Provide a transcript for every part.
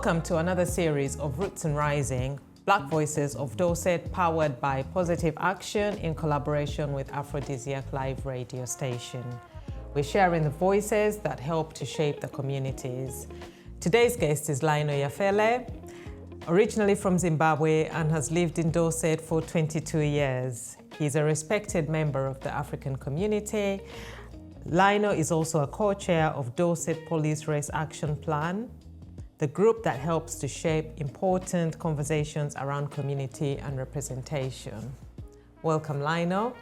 Welcome to another series of Roots and Rising, Black Voices of Dorset, powered by Positive Action in collaboration with Aphrodisiac Live radio station. We're sharing the voices that help to shape the communities. Today's guest is Lionel Yafele, originally from Zimbabwe and has lived in Dorset for 22 years. He's a respected member of the African community. Lionel is also a co-chair of Dorset Police Race Action Plan, the group that helps to shape important conversations around community and representation. Welcome, Lionel.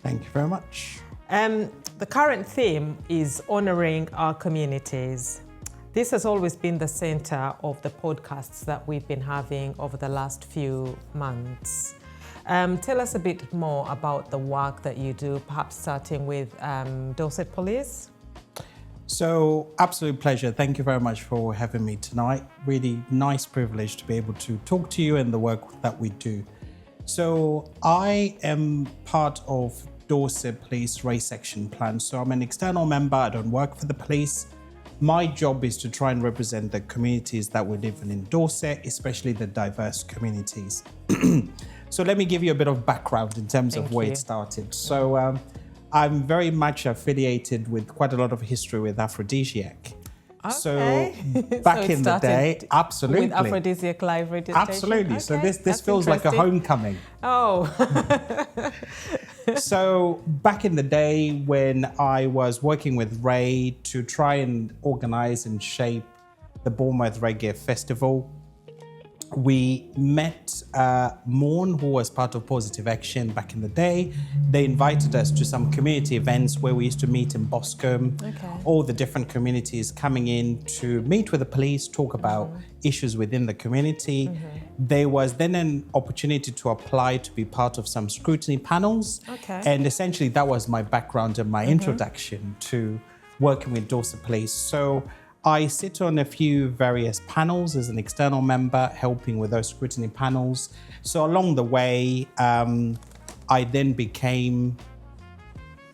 Thank you very much. The current theme is honoring our communities. This has always been the center of the podcasts that we've been having over the last few months. Tell us a bit more about the work that you do, perhaps starting with Dorset Police. So, absolute pleasure. Thank you very much for having me tonight. Really nice privilege to be able to talk to you and the work that we do. So, I am part of Dorset Police Race Action Plan. So, I'm an external member. I don't work for the police. My job is to try and represent the communities that we live in Dorset, especially the diverse communities. So let me give you a bit of background in terms of where it started. So I'm very much affiliated with quite a lot of history with Aphrodisiac. Okay. So back in the day, absolutely. With Aphrodisiac Live radio station? Absolutely. Okay. So this feels like a homecoming. Oh. So back in the day when I was working with Ray to try and organize and shape the Bournemouth Reggae Festival, we met Morn, who was part of Positive Action back in the day. They invited us to some community events where we used to meet in Boscombe. All the different communities coming in to meet with the police, talk about issues within the community. There was then an opportunity to apply to be part of some scrutiny panels. And essentially that was my background and my introduction to working with Dorset Police. So I sit on a few various panels as an external member, helping with those scrutiny panels. So along the way, I then became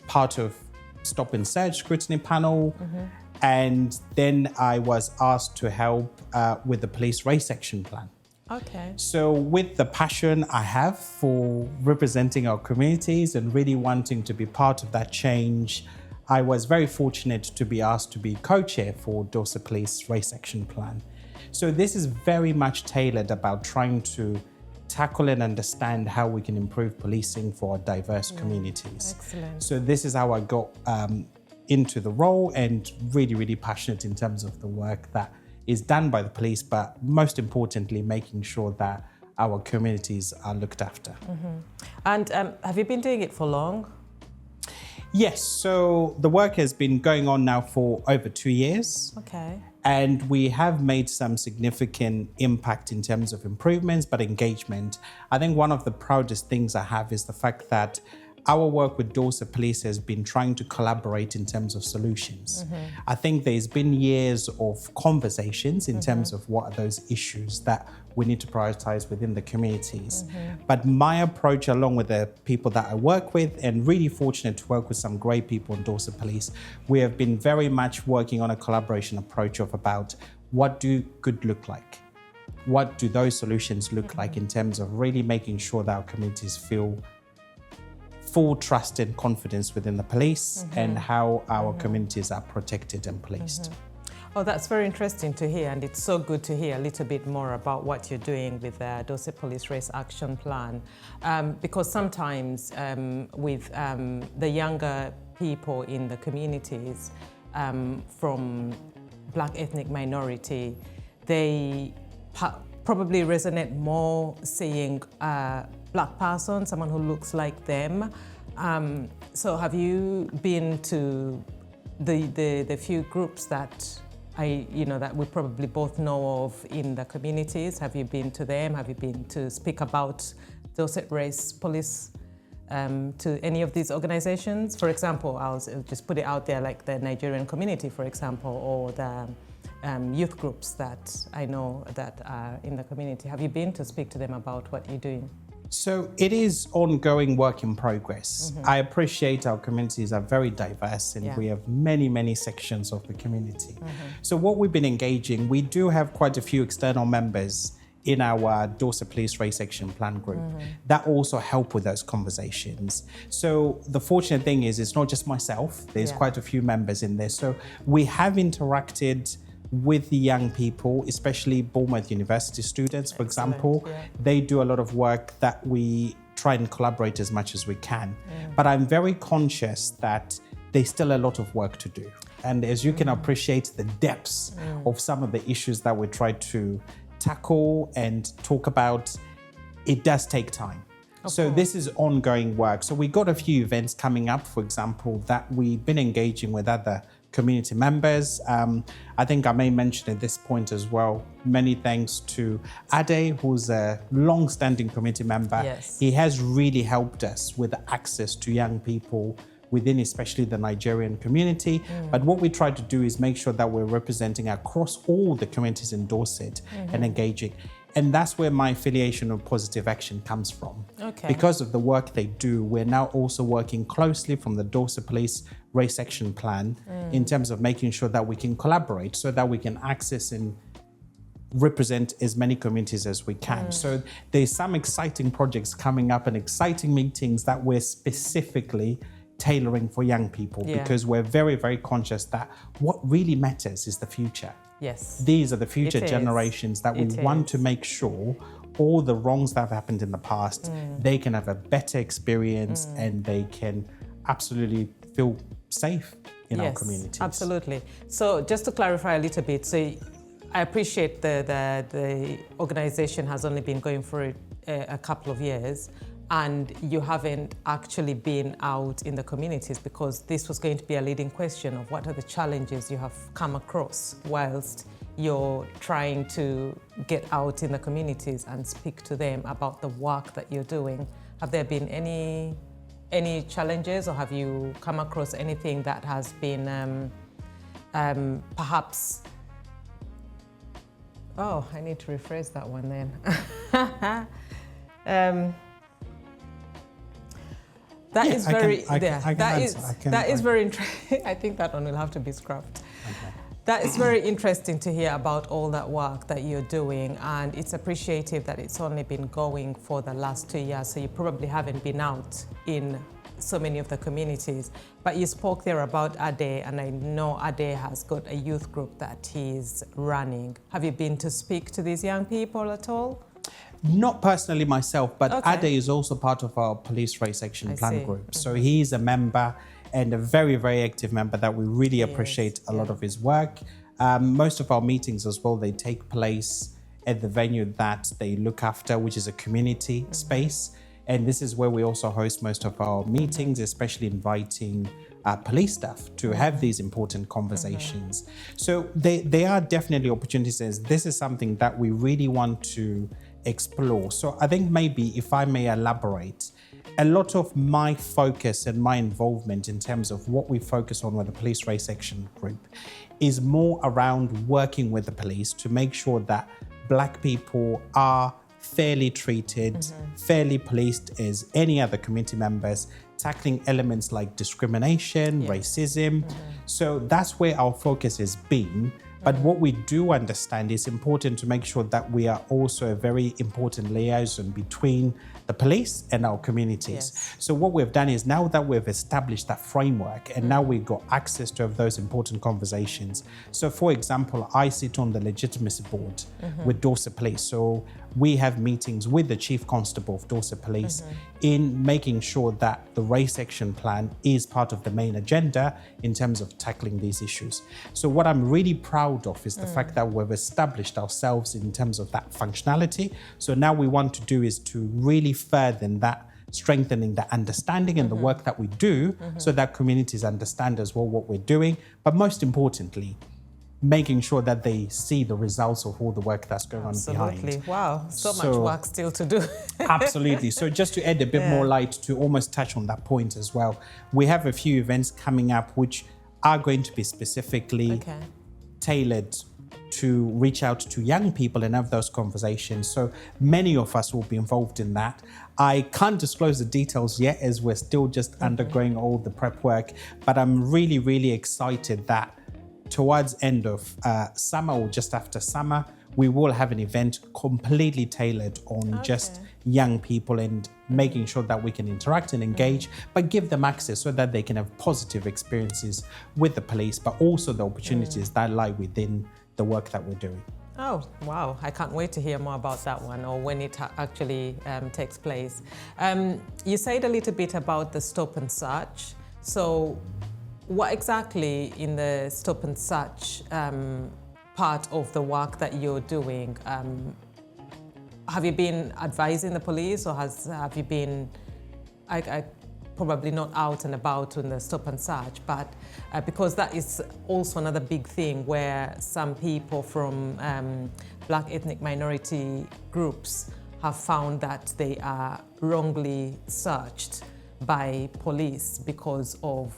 part of Stop and Search scrutiny panel. And then I was asked to help with the Police Race Action Plan. So with the passion I have for representing our communities and really wanting to be part of that change, I was very fortunate to be asked to be co-chair for Dorset Police Race Action Plan. So this is very much tailored about trying to tackle and understand how we can improve policing for our diverse communities. Excellent. So this is how I got into the role, and really, really passionate in terms of the work that is done by the police, but most importantly, making sure that our communities are looked after. And have you been doing it for long? Yes, so the work has been going on now for over 2 years. And we have made some significant impact in terms of improvements, but engagement. I think one of the proudest things I have is the fact that our work with Dorset Police has been trying to collaborate in terms of solutions. I think there's been years of conversations in terms of what are those issues that we need to prioritize within the communities. But my approach, along with the people that I work with, and really fortunate to work with some great people in Dorset Police, we have been very much working on a collaboration approach of about what do good look like? What do those solutions look like in terms of really making sure that our communities feel full trust and confidence within the police and how our communities are protected and policed. Oh, that's very interesting to hear, and it's so good to hear a little bit more about what you're doing with the Dorset Police Race Action Plan, because sometimes with the younger people in the communities from Black ethnic minority, they probably resonate more seeing Black person, someone who looks like them. So have you been to the few groups that that we probably both know of in the communities? Have you been to them? Have you been to speak about Dorset Race Police to any of these organizations? For example, I'll just put it out there, like the Nigerian community, for example, or the youth groups that I know that are in the community. Have you been to speak to them about what you're doing? So it is ongoing work in progress. I appreciate our communities are very diverse and we have many, many sections of the community. So what we've been engaging, we do have quite a few external members in our Dorset Police Race Action Plan group that also help with those conversations. So the fortunate thing is it's not just myself, there's quite a few members in there. So we have interacted with the young people, especially Bournemouth University students, for example. They do a lot of work that we try and collaborate as much as we can. But I'm very conscious that there's still a lot of work to do. And as you can appreciate the depths of some of the issues that we try to tackle and talk about, it does take time. So this is ongoing work. So we got a few events coming up, for example, that we've been engaging with other community members. I think I may mention at this point as well, many thanks to Ade, who's a long-standing community member. He has really helped us with access to young people within especially the Nigerian community. But what we try to do is make sure that we're representing across all the communities in Dorset and engaging. And that's where my affiliation of Positive Action comes from. Because of the work they do, we're now also working closely from the Dorset Police Race Action Plan in terms of making sure that we can collaborate so that we can access and represent as many communities as we can. So there's some exciting projects coming up and exciting meetings that we're specifically tailoring for young people because we're very, very conscious that what really matters is the future. These are the future generations that we want to make sure all the wrongs that have happened in the past, they can have a better experience and they can absolutely feel safe in our communities. Absolutely. So just to clarify a little bit, so I appreciate the organization has only been going for a couple of years, and you haven't actually been out in the communities, because this was going to be a leading question of what are the challenges you have come across whilst you're trying to get out in the communities and speak to them about the work that you're doing. Have there been any challenges, or have you come across anything that has been perhaps... Oh, I need to rephrase that one then. That is very interesting. I think that one will have to be scrapped. That is very interesting to hear about all that work that you're doing, and it's appreciative that it's only been going for the last 2 years, so you probably haven't been out in so many of the communities. But you spoke there about Ade, and I know Ade has got a youth group that he's running. Have you been to speak to these young people at all? Not personally myself, but Ade is also part of our Police Race Action Plan group. So he's a member and a very, very active member that we really appreciate a lot of his work. Most of our meetings as well, they take place at the venue that they look after, which is a community space. And this is where we also host most of our meetings, especially inviting police staff to have these important conversations. So they are definitely opportunities. This is something that we really want to explore. So I think maybe if I may elaborate, a lot of my focus and my involvement in terms of what we focus on with the Police Race Action Group is more around working with the police to make sure that Black people are fairly treated, fairly policed as any other community members, tackling elements like discrimination, racism. So that's where our focus has been. But what we do understand is important to make sure that we are also a very important liaison between the police and our communities. So what we've done is, now that we've established that framework and now we've got access to have those important conversations. So for example, I sit on the legitimacy board with Dorset Police. So we have meetings with the Chief Constable of Dorset Police in making sure that the race action plan is part of the main agenda in terms of tackling these issues. So what I'm really proud of is the fact that we've established ourselves in terms of that functionality. So now we want to do is to really further that, strengthening the understanding and the work that we do so that communities understand as well what we're doing. But most importantly, making sure that they see the results of all the work that's going on behind. Wow, so much work still to do. Absolutely. So just to add a bit more light to almost touch on that point as well, we have a few events coming up which are going to be specifically tailored to reach out to young people and have those conversations. So many of us will be involved in that. I can't disclose the details yet as we're still just undergoing all the prep work, but I'm really, really excited that towards end of summer or just after summer, we will have an event completely tailored on just young people and making sure that we can interact and engage, but give them access so that they can have positive experiences with the police, but also the opportunities that lie within the work that we're doing. Oh, wow. I can't wait to hear more about that one, or when it actually takes place. You said a little bit about the stop and search. So what exactly in the stop and search part of the work that you're doing, have you been advising the police, or have you been, probably not out and about in the stop and search, but because that is also another big thing where some people from Black ethnic minority groups have found that they are wrongly searched by police because of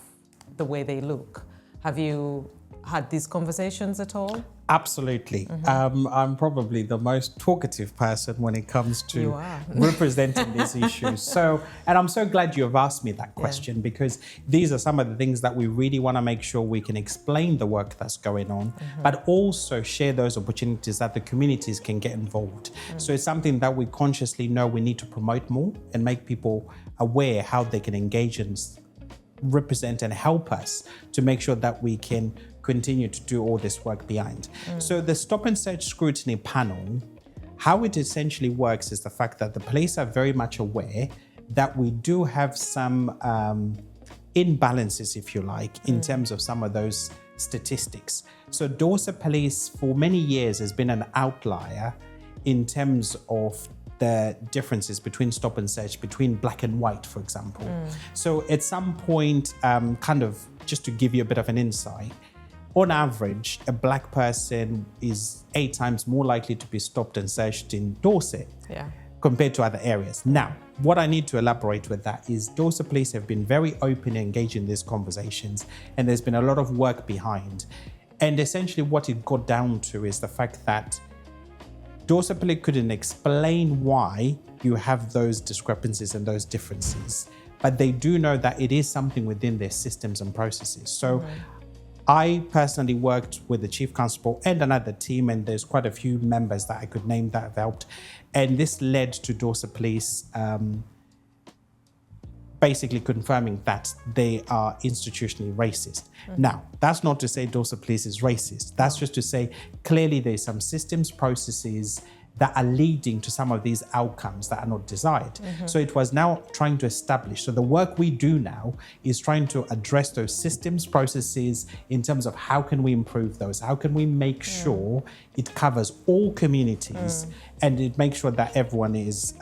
the way they look. Have you had these conversations at all? Absolutely. I'm probably the most talkative person when it comes to representing these issues. So, and I'm so glad you have asked me that question, because these are some of the things that we really want to make sure we can explain the work that's going on, but also share those opportunities that the communities can get involved. So it's something that we consciously know we need to promote more and make people aware how they can engage and represent and help us to make sure that we can continue to do all this work behind. So the stop and search scrutiny panel, how it essentially works is the fact that the police are very much aware that we do have some imbalances, if you like, in terms of some of those statistics. So Dorset Police for many years has been an outlier in terms of the differences between stop and search, between black and white, for example. So at some point, kind of just to give you a bit of an insight, on average, a black person is 8 times more likely to be stopped and searched in Dorset compared to other areas. Now, what I need to elaborate with that is Dorset Police have been very open and engaged in these conversations, and there's been a lot of work behind. And essentially what it got down to is the fact that Dorset Police couldn't explain why you have those discrepancies and those differences, but they do know that it is something within their systems and processes. So I personally worked with the Chief Constable and another team, and there's quite a few members that I could name that have helped. And this led to Dorset Police basically confirming that they are institutionally racist. Now, that's not to say Dorset Police is racist. That's just to say clearly there's some systems, processes that are leading to some of these outcomes that are not desired. So it was now trying to establish. So the work we do now is trying to address those systems, processes in terms of how can we improve those? How can we make sure it covers all communities and it makes sure that everyone is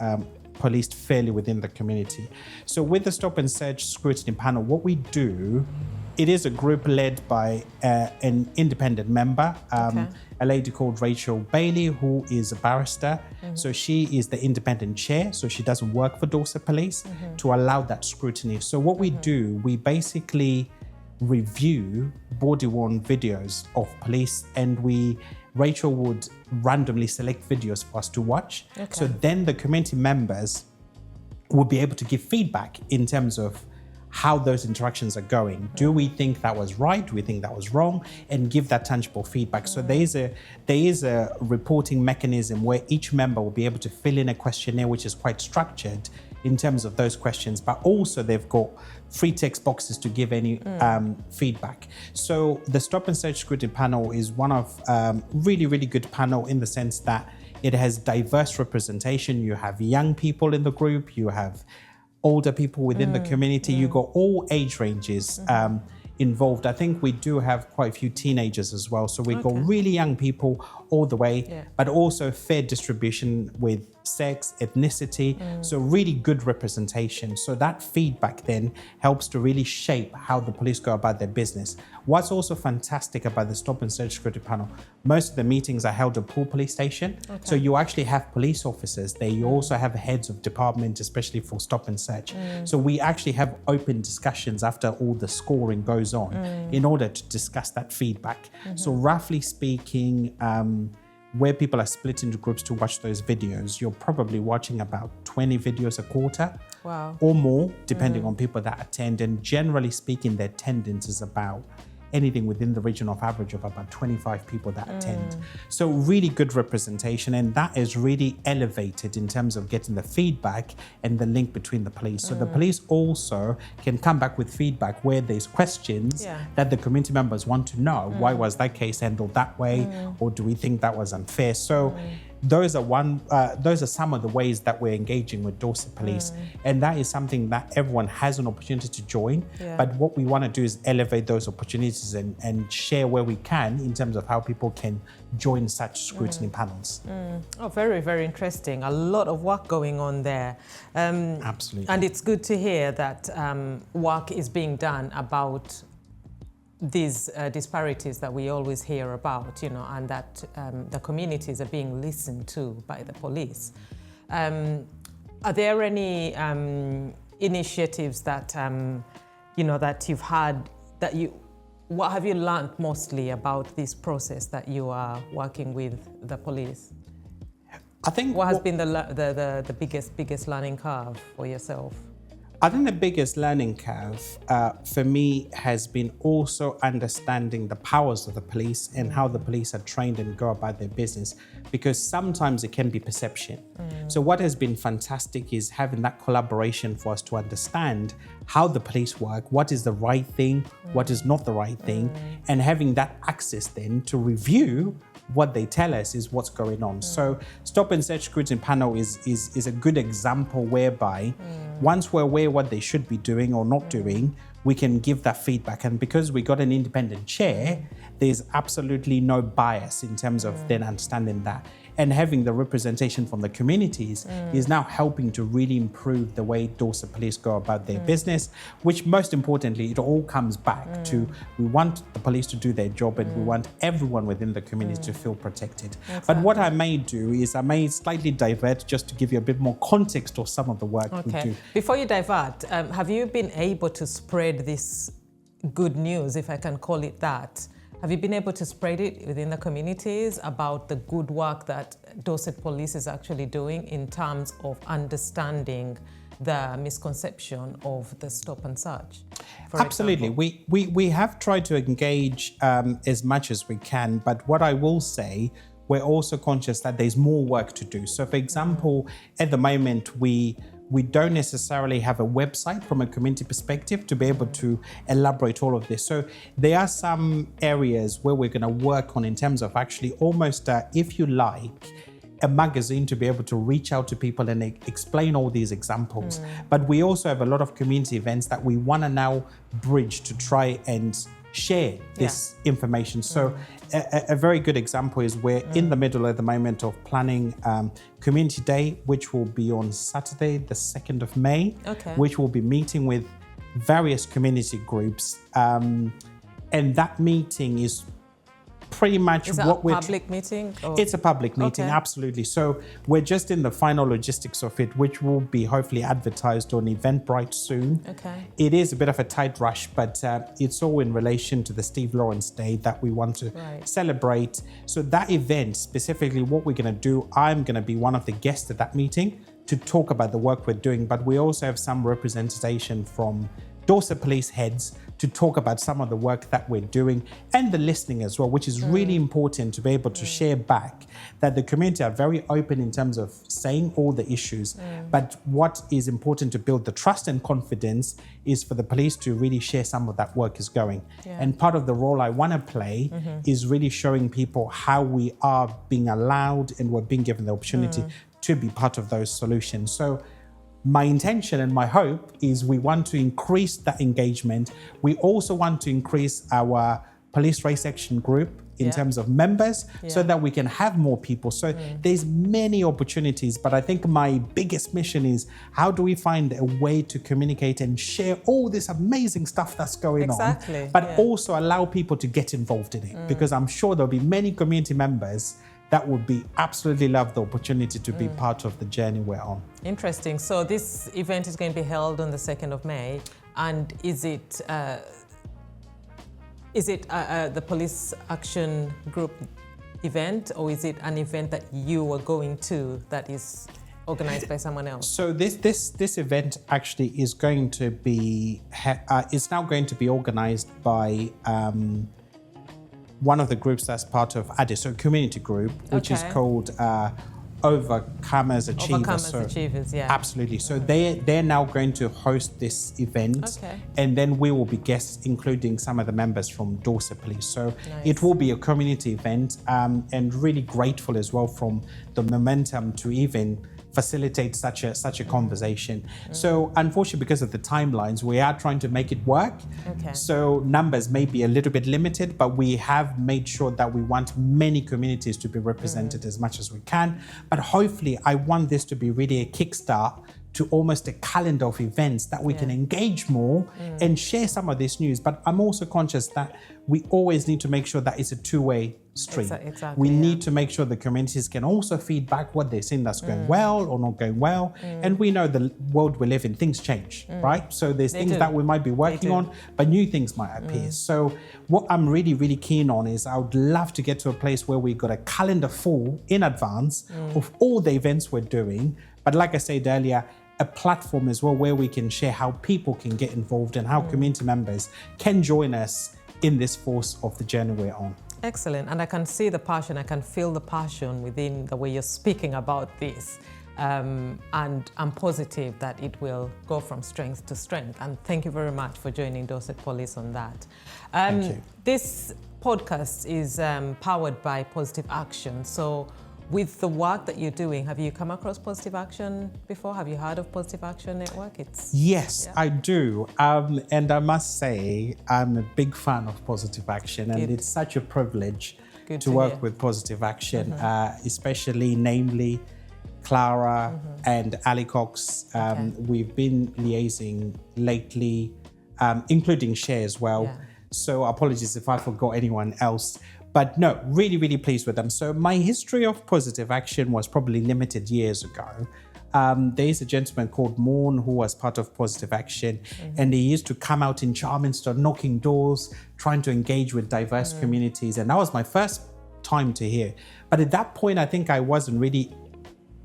policed fairly within the community. So with the stop and search scrutiny panel, what we do, it is a group led by an independent member, a lady called Rachel Bailey, who is a barrister. So she is the independent chair, so she doesn't work for Dorset Police to allow that scrutiny. So what we do, we basically review body-worn videos of police, and Rachel would randomly select videos for us to watch. So then the community members will be able to give feedback in terms of how those interactions are going. Do we think that was right? Do we think that was wrong? And give that tangible feedback. So there is a reporting mechanism where each member will be able to fill in a questionnaire, which is quite structured in terms of those questions, but also they've got free text boxes to give any feedback. So the Stop and Search Scrutiny panel is one of really, really good panel in the sense that it has diverse representation. You have young people in the group, you have older people within the community, you got all age ranges involved. I think we do have quite a few teenagers as well. So we've got really young people all the way, but also fair distribution with sex, ethnicity. So really good representation. So that feedback then helps to really shape how the police go about their business. What's also fantastic about the Stop and Search Security panel, most of the meetings are held at Poole Police Station. So you actually have police officers there. You also have heads of department, especially for Stop and Search. So we actually have open discussions after all the scoring goes on in order to discuss that feedback. So roughly speaking, where people are split into groups to watch those videos, you're probably watching about 20 videos a quarter. Wow. Or more, depending on people that attend. And generally speaking, the attendance is about anything within the region of average of about 25 people that attend. So really good representation, and that is really elevated in terms of getting the feedback and the link between the police. So the police also can come back with feedback where there's questions that the community members want to know. Why was that case handled that way? Or do we think that was unfair? So those are some of the ways that we're engaging with Dorset Police, and that is something that everyone has an opportunity to join. But what we want to do is elevate those opportunities and share where we can in terms of how people can join such scrutiny panels. Oh, very, very interesting. A lot of work going on there. Absolutely. And it's good to hear that work is being done about these disparities that we always hear about, and that the communities are being listened to by the police. Are there any initiatives that, that you've had, what have you learned mostly about this process that you are working with the police? I think what has been the biggest learning curve for yourself? I think the biggest learning curve for me has been also understanding the powers of the police and how the police are trained and go about their business, because sometimes it can be perception. So what has been fantastic is having that collaboration for us to understand how the police work, what is the right thing, what is not the right thing, and having that access then to review what they tell us is what's going on. So Stop and Search Scrutiny Panel is a good example whereby once we're aware what they should be doing or not doing, we can give that feedback. And because we got an independent chair, there's absolutely no bias in terms of then understanding that. And having the representation from the communities is now helping to really improve the way Dorset Police go about their business, which most importantly, it all comes back to we want the police to do their job and we want everyone within the community to feel protected. Exactly. But what I may do is I may slightly divert just to give you a bit more context of some of the work we do. Before you divert, have you been able to spread this good news, if I can call it that? Have you been able to spread it within the communities about the good work that Dorset Police is actually doing in terms of understanding the misconception of the stop and search? Absolutely. We have tried to engage as much as we can, but what I will say, we're also conscious that there's more work to do. So for example, at the moment, we don't necessarily have a website from a community perspective to be able to elaborate all of this. So there are some areas where we're going to work on in terms of actually almost, if you like, a magazine to be able to reach out to people and explain all these examples. But we also have a lot of community events that we want to now bridge to try and share this information. So a very good example is we're in the middle at the moment of planning Community Day, which will be on Saturday, the 2nd of May, which will be meeting with various community groups. And that meeting is pretty much what we're... Is it a public meeting? It's a public meeting, absolutely. So we're just in the final logistics of it, which will be hopefully advertised on Eventbrite soon. It is a bit of a tight rush, but it's all in relation to the Steve Lawrence Day that we want to celebrate. So that event, specifically what we're going to do, I'm going to be one of the guests at that meeting to talk about the work we're doing, but we also have some representation from Dorset Police heads to talk about some of the work that we're doing and the listening as well, which is really important to be able to share back that the community are very open in terms of saying all the issues. But what is important to build the trust and confidence is for the police to really share some of that work is going. And part of the role I want to play is really showing people how we are being allowed and we're being given the opportunity to be part of those solutions. So my intention and my hope is we want to increase that engagement. We also want to increase our police race action group in terms of members so that we can have more people. So there's many opportunities, but I think my biggest mission is how do we find a way to communicate and share all this amazing stuff that's going on, but also allow people to get involved in it, because I'm sure there'll be many community members that would be absolutely love the opportunity to be part of the journey we're on. Interesting. So this event is going to be held on the 2nd of May. And is it the police action group event, or is it an event that you are going to that is organized by someone else? So this event actually is going to be is now going to be organized by one of the groups that's part of ADIS, so a community group, which is called Overcomers Achievers. Achievers, yeah. Absolutely. So they're now going to host this event, and then we will be guests, including some of the members from Dorset Police. So it will be a community event, and really grateful as well from the momentum to even facilitate such a conversation. So unfortunately, because of the timelines, we are trying to make it work. So numbers may be a little bit limited, but we have made sure that we want many communities to be represented as much as we can. But hopefully, I want this to be really a kickstart to almost a calendar of events that we can engage more and share some of this news. But I'm also conscious that we always need to make sure that it's a two-way street. We need to make sure the communities can also feed back what they're seeing that's going well or not going well. And we know the world we live in, things change, right? So there's things that we might be working on, but new things might appear. So what I'm really, really keen on is I would love to get to a place where we've got a calendar full in advance of all the events we're doing. But like I said earlier, a platform as well where we can share how people can get involved and how community members can join us in this force of the journey we're on. Excellent. And I can see the passion, I can feel the passion within the way you're speaking about this. And I'm positive that it will go from strength to strength. And thank you very much for joining Dorset Police on that. Thank you. This podcast is powered by Positive Action. So with the work that you're doing, have you come across Positive Action before? Have you heard of Positive Action Network? Yes, I do. And I must say, I'm a big fan of Positive Action, and it's such a privilege to work with Positive Action, especially, namely, Clara and Ali Cox. We've been liaising lately, including Share as well. So apologies if I forgot anyone else. But no, really, really pleased with them. So my history of Positive Action was probably limited years ago. There is a gentleman called Morn who was part of Positive Action, and he used to come out in Charminster, knocking doors, trying to engage with diverse communities. And that was my first time to hear. But at that point, I think I wasn't really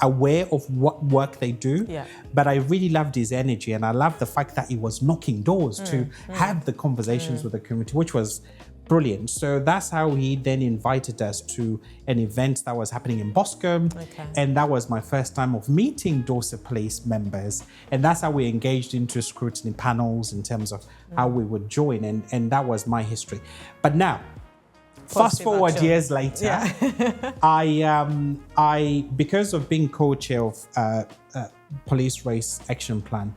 aware of what work they do, but I really loved his energy, and I loved the fact that he was knocking doors to have the conversations with the community, which was brilliant. So that's how he then invited us to an event that was happening in Boscombe. And that was my first time of meeting Dorset Police members. And that's how we engaged into scrutiny panels in terms of how we would join. And that was my history. But now, fast forward years later, I because of being co-chair of Police Race Action Plan,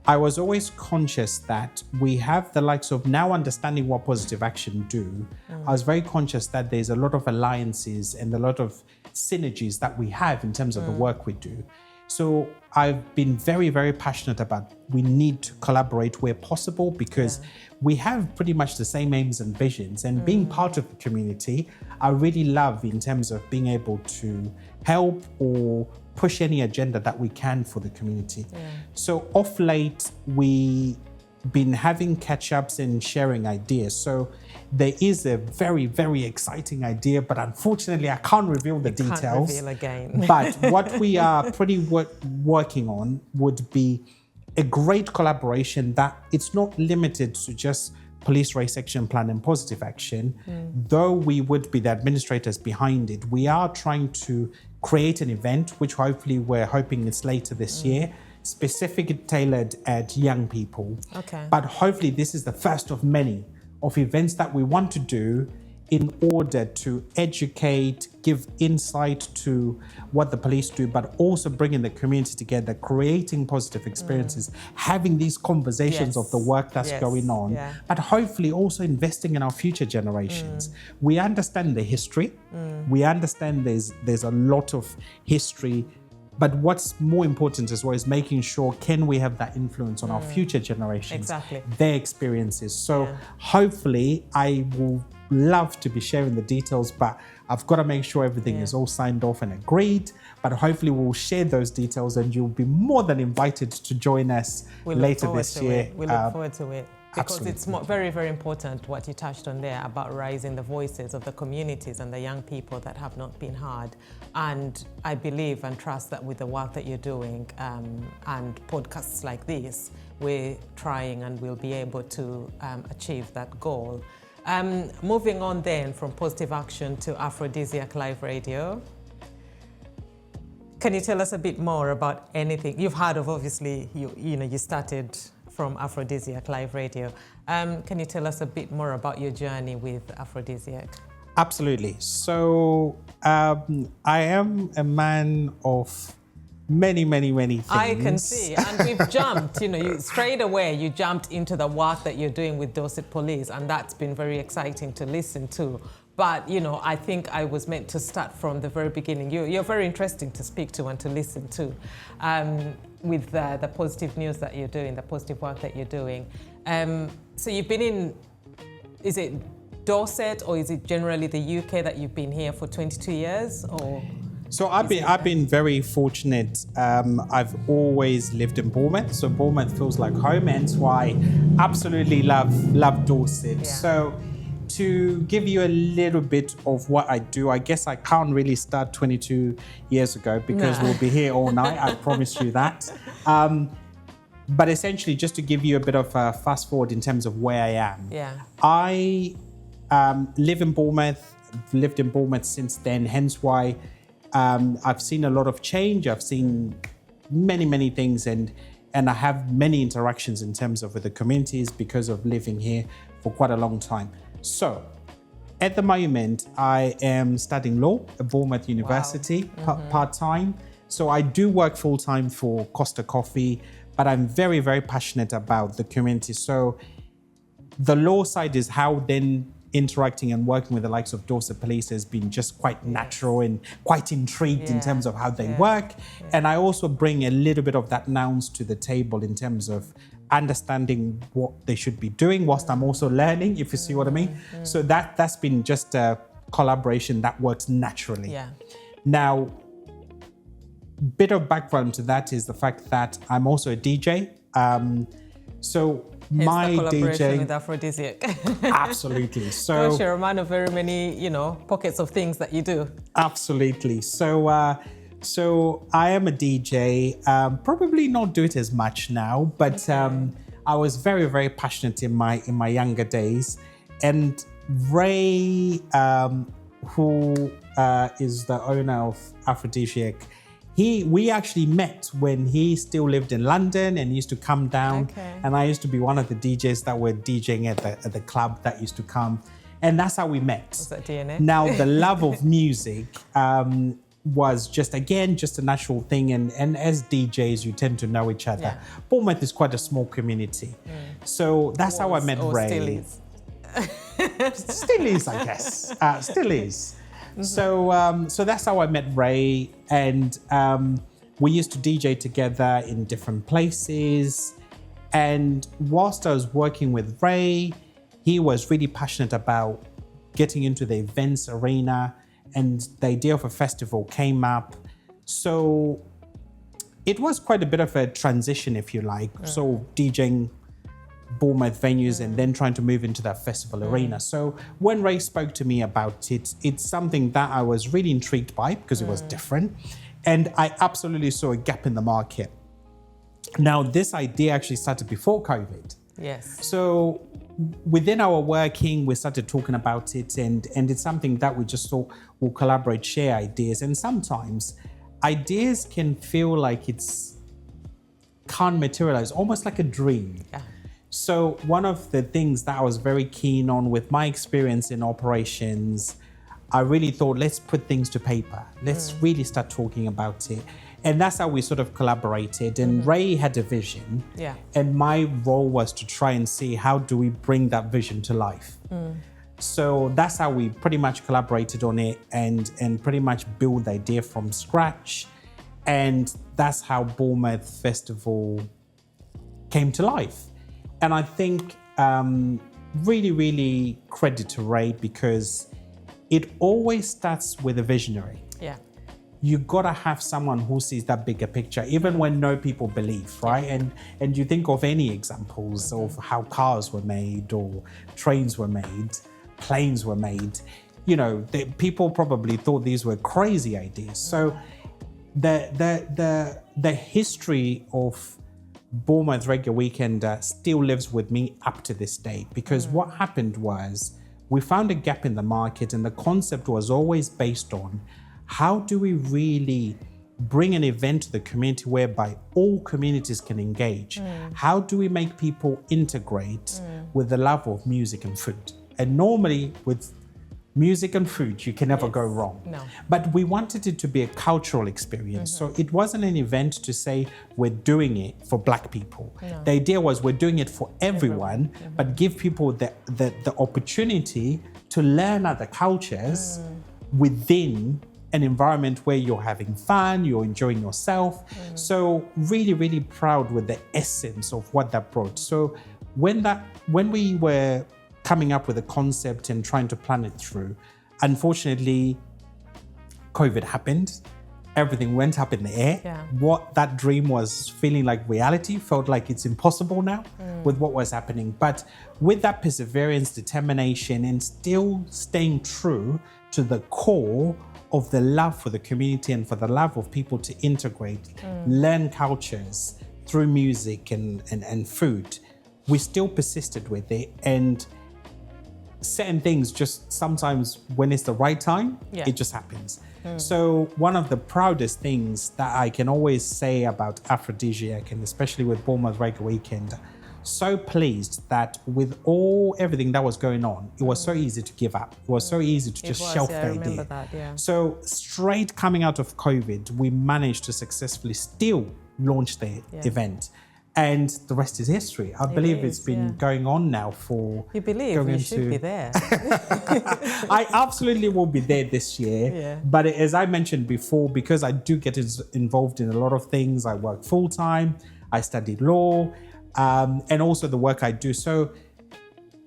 I was always conscious that we have the likes of now understanding what Positive Action do. I was very conscious that there's a lot of alliances and a lot of synergies that we have in terms of the work we do. So I've been very, very passionate about we need to collaborate where possible, because we have pretty much the same aims and visions. And being part of the community, I really love in terms of being able to help or push any agenda that we can for the community. So off late, we been having catch-ups and sharing ideas. So there is a very, very exciting idea, but unfortunately I can't reveal the details. Can't reveal again. But what we are pretty working on would be a great collaboration that it's not limited to just Police Race Action Plan and Positive Action. Though we would be the administrators behind it, we are trying to create an event, which hopefully we're hoping it's later this year, specifically tailored at young people. But hopefully this is the first of many of events that we want to do in order to educate, give insight to what the police do, but also bringing the community together, creating positive experiences, having these conversations of the work that's going on, but hopefully also investing in our future generations. We understand the history. We understand there's a lot of history, but what's more important as well is making sure, can we have that influence on our future generations, their experiences. So hopefully I will love to be sharing the details, but I've got to make sure everything is all signed off and agreed. But hopefully we'll share those details, and you'll be more than invited to join us later this year. We look forward to it. because it's very, very important what you touched on there about raising the voices of the communities and the young people that have not been heard. And I believe and trust that with the work that you're doing and podcasts like this, we're trying and we'll be able to achieve that goal. Moving on then from Positive Action to Aphrodisiac Live Radio. Can you tell us a bit more about anything you've heard of? Obviously, you started from Aphrodisiac Live Radio. Can you tell us a bit more about your journey with Aphrodisiac? Absolutely. So I am a man of many things. I can see, and we've jumped, straight away you jumped into the work that you're doing with Dorset Police, and that's been very exciting to listen to. But, I think I was meant to start from the very beginning. You're very interesting to speak to and to listen to with the positive news that you're doing, the positive work that you're doing. So you've been in, is it Dorset or is it generally the UK that you've been here for 22 years? Or? So I've been very fortunate. I've always lived in Bournemouth, so Bournemouth feels like home, hence why I absolutely love Dorset. Yeah. So to give you a little bit of what I do, I guess I can't really start 22 years ago because we'll be here all night, I promise you that. But essentially, just to give you a bit of a fast forward in terms of where I am. Yeah. I live in Bournemouth, lived in Bournemouth since then, hence why I've seen a lot of change. I've seen many things and I have many interactions in terms of with the communities because of living here for quite a long time. So at the moment, I am studying law at Bournemouth University, part-time. So I do work full-time for Costa Coffee, but I'm very passionate about the community. So the law side is how then interacting and working with the likes of Dorset Police has been just quite natural and quite intrigued in terms of how they work. Yeah. And I also bring a little bit of that nouns to the table in terms of understanding what they should be doing whilst I'm also learning, if you see what I mean. So that's been just a collaboration that works naturally. Yeah. Now, bit of background to that is the fact that I'm also a DJ. So hence my the collaboration DJ with Aphrodisiac. Absolutely. So you're a man of very many, pockets of things that you do. Absolutely. So I am a DJ. Probably not do it as much now, but I was very passionate in my younger days. And Ray, who is the owner of Aphrodisiac, we actually met when he still lived in London and used to come down. And I used to be one of the DJs that were DJing at the club that used to come. And that's how we met. Was that DNA? Now, the love of music was just a natural thing. And as DJs, you tend to know each other. Yeah. Bournemouth is quite a small community. So that's how I met Ray. Still is. Still is, I guess. Still is. So that's how I met Ray, and we used to DJ together in different places. And whilst I was working with Ray, he was really passionate about getting into the events arena, and the idea of a festival came up. So it was quite a bit of a transition, if you like. So DJing Bournemouth venues and then trying to move into that festival arena. So when Ray spoke to me about it, it's something that I was really intrigued by because it was different. And I absolutely saw a gap in the market. Now, this idea actually started before COVID. Yes. So within our working, we started talking about it, and it's something that we just thought we'll collaborate, share ideas. And sometimes ideas can feel like can't materialize, almost like a dream. Yeah. So one of the things that I was very keen on with my experience in operations, I really thought, let's put things to paper. Let's really start talking about it. And that's how we sort of collaborated. And Ray had a vision. Yeah. And my role was to try and see how do we bring that vision to life. So that's how we pretty much collaborated on it and pretty much build the idea from scratch. And that's how Bournemouth Festival came to life. And I think really credit to Ray because it always starts with a visionary. Yeah. you gotta have someone who sees that bigger picture, even when no people believe, right? And you think of any examples of how cars were made or trains were made, planes were made. You know, people probably thought these were crazy ideas. So the history of Bournemouth Reggae Weekend still lives with me up to this day, because what happened was we found a gap in the market, and the concept was always based on how do we really bring an event to the community whereby all communities can engage? How do we make people integrate with the love of music and food? And normally with music and food, you can never go wrong. No. But we wanted it to be a cultural experience. So it wasn't an event to say we're doing it for Black people. No. The idea was we're doing it for everyone, but give people the opportunity to learn other cultures within an environment where you're having fun, you're enjoying yourself. So really, really proud with the essence of what that brought. So when we were coming up with a concept and trying to plan it through, unfortunately, COVID happened. Everything went up in the air. Yeah. What that dream was feeling like reality felt like it's impossible now with what was happening. But with that perseverance, determination, and still staying true to the core of the love for the community and for the love of people to integrate, learn cultures through music and food, we still persisted with it. And certain things just sometimes when it's the right time, it just happens. So one of the proudest things that I can always say about Aphrodisiac, and especially with Bournemouth Reggae Weekend, so pleased that with everything that was going on, it was so easy to give up. It was so easy to just shelf the idea. I remember that, So straight coming out of COVID, we managed to successfully still launch the event. And the rest is history. I believe it's been going on now for... You believe we should be there. I absolutely will be there this year. Yeah. But as I mentioned before, because I do get involved in a lot of things, I work full-time, I studied law, and also the work I do. So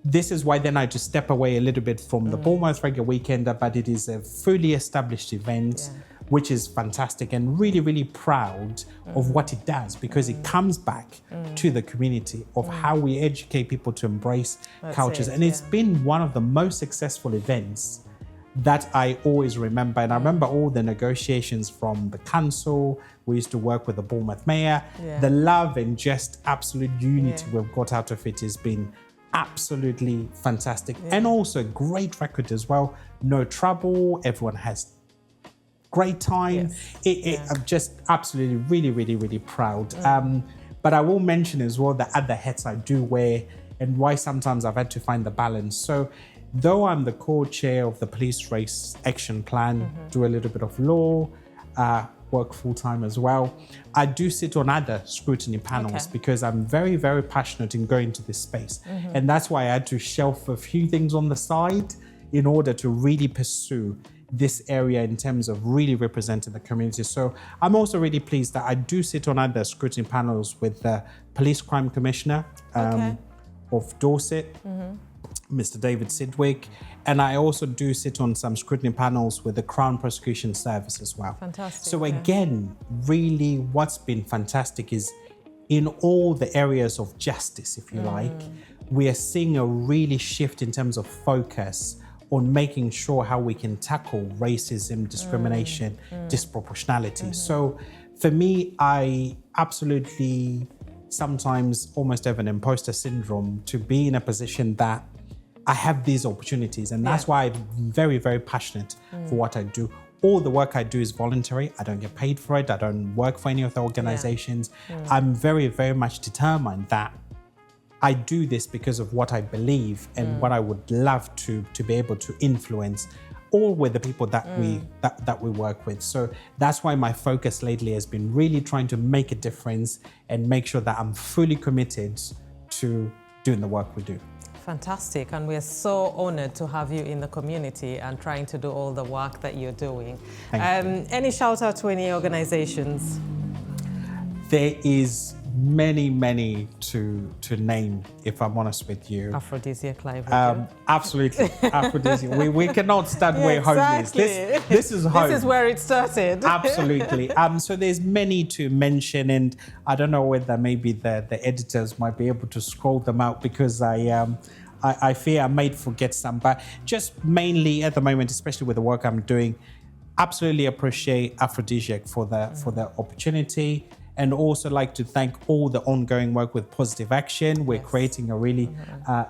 this is why then I just step away a little bit from the Bournemouth Reggae Weekend, but it is a fully established event, which is fantastic, and really, really proud of what it does, because it comes back to the community of how we educate people to embrace cultures. And it's been one of the most successful events that I always remember. And I remember all the negotiations from the council. We used to work with the Bournemouth mayor. The love and just absolute unity we've got out of it has been absolutely fantastic. And also a great record as well. No trouble, everyone has great time. I'm just absolutely really, really, really proud. But I will mention as well the other hats I do wear and why sometimes I've had to find the balance. So though I'm the co-chair of the Police Race Action Plan, do a little bit of law, work full-time as well, I do sit on other scrutiny panels because I'm very, very passionate in going to this space. And that's why I had to shelf a few things on the side in order to really pursue this area in terms of really representing the community. So I'm also really pleased that I do sit on other scrutiny panels with the Police Crime Commissioner of Dorset, Mr. David Sidwick, and I also do sit on some scrutiny panels with the Crown Prosecution Service as well. Fantastic. So again, really what's been fantastic is in all the areas of justice, if you like, we are seeing a really shift in terms of focus on making sure how we can tackle racism, discrimination, disproportionality. So for me, I absolutely sometimes almost have an imposter syndrome to be in a position that I have these opportunities. And that's why I'm very, very passionate for what I do. All the work I do is voluntary. I don't get paid for it. I don't work for any of the organizations. I'm very, very much determined that I do this because of what I believe and what I would love to be able to influence all with the people that we work with. So that's why my focus lately has been really trying to make a difference and make sure that I'm fully committed to doing the work we do. Fantastic, and we're so honored to have you in the community and trying to do all the work that you're doing. Thank you. Any shout out to any organizations? There is many to name, if I'm honest with you. Aphrodisiac life. Absolutely, aphrodisiac. We cannot start where home is. This is home. This is where it started. Absolutely. So there's many to mention, and I don't know whether maybe the editors might be able to scroll them out, because I fear I might forget some. But just mainly at the moment, especially with the work I'm doing, absolutely appreciate Aphrodisiac for the opportunity, and also like to thank all the ongoing work with Positive Action. We're creating a really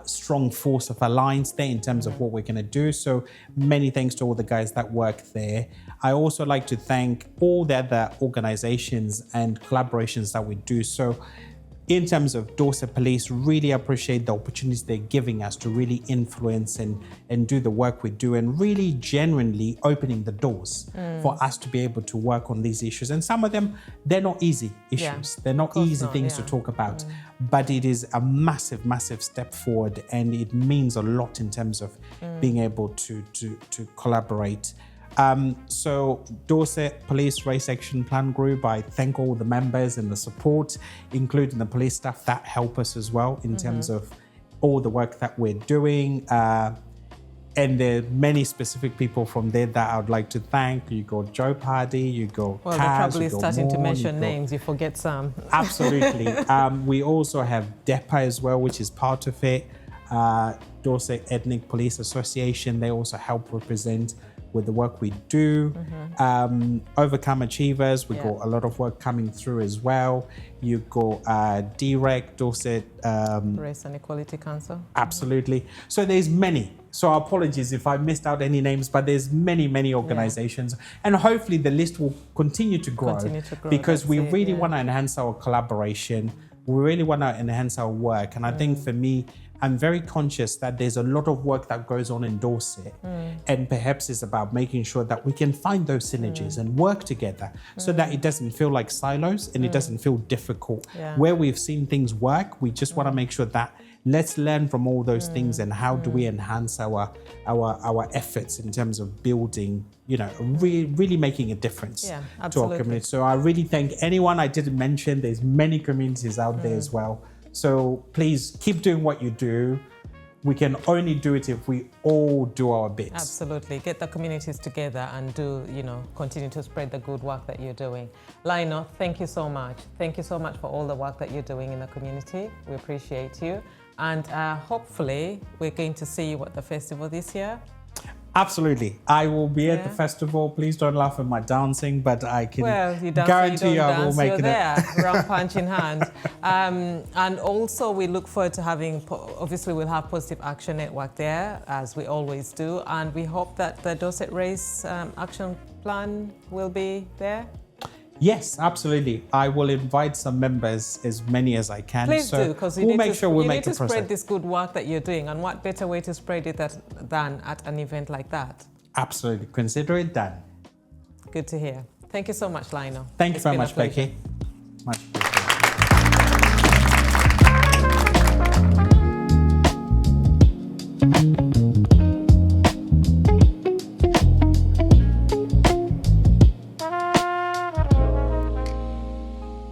strong force of alliance there in terms of what we're going to do. So many thanks to all the guys that work there. I also like to thank all the other organizations and collaborations that we do. So in terms of Dorset Police, really appreciate the opportunities they're giving us to really influence and do the work we do, and really genuinely opening the doors for us to be able to work on these issues. And some of them, they're not easy issues. Yeah, they're not easy things to talk about, but it is a massive step forward, and it means a lot in terms of being able to collaborate. So Dorset Police Race Action Plan Group, I thank all the members and the support, including the police staff that help us as well in terms of all the work that we're doing. And there are many specific people from there that I would like to thank. You got Joe Pardy, you go Well, Kaz, the trouble is starting to Morn, mention names, you forget some. Absolutely. We also have DEPA as well, which is part of it. Dorset Ethnic Police Association, they also help represent with the work we do. Overcome Achievers, we got a lot of work coming through as well. You got DREC, Dorset Race and Equality Council. Absolutely. So there's many. So apologies if I missed out any names, but there's many organizations, and hopefully the list will continue to grow, because we really want to enhance our collaboration. We really want to enhance our work. And I think for me, I'm very conscious that there's a lot of work that goes on in Dorset, and perhaps it's about making sure that we can find those synergies and work together so that it doesn't feel like silos and it doesn't feel difficult. Where we've seen things work, we just want to make sure that let's learn from all those things, and how do we enhance our efforts in terms of building, really making a difference to our community. So I really thank anyone I didn't mention. There's many communities out there as well. So please keep doing what you do. We can only do it if we all do our bits. Absolutely. Get the communities together and do, continue to spread the good work that you're doing. Lionel, thank you so much. Thank you so much for all the work that you're doing in the community. We appreciate you. And hopefully we're going to see you at the festival this year. Absolutely. I will be at the festival. Please don't laugh at my dancing, but I can guarantee you I will make it. There, round punch in hand. And also we look forward to having, obviously we'll have Positive Action Network there, as we always do. And we hope that the Dorset Race Action Plan will be there. Yes, absolutely. I will invite some members, as many as I can. Please do, because we'll make sure we make it. You need to spread this good work that you're doing, and what better way to spread it than at an event like that? Absolutely. Consider it done. Good to hear. Thank you so much, Lionel. Thank you very much, Beckee.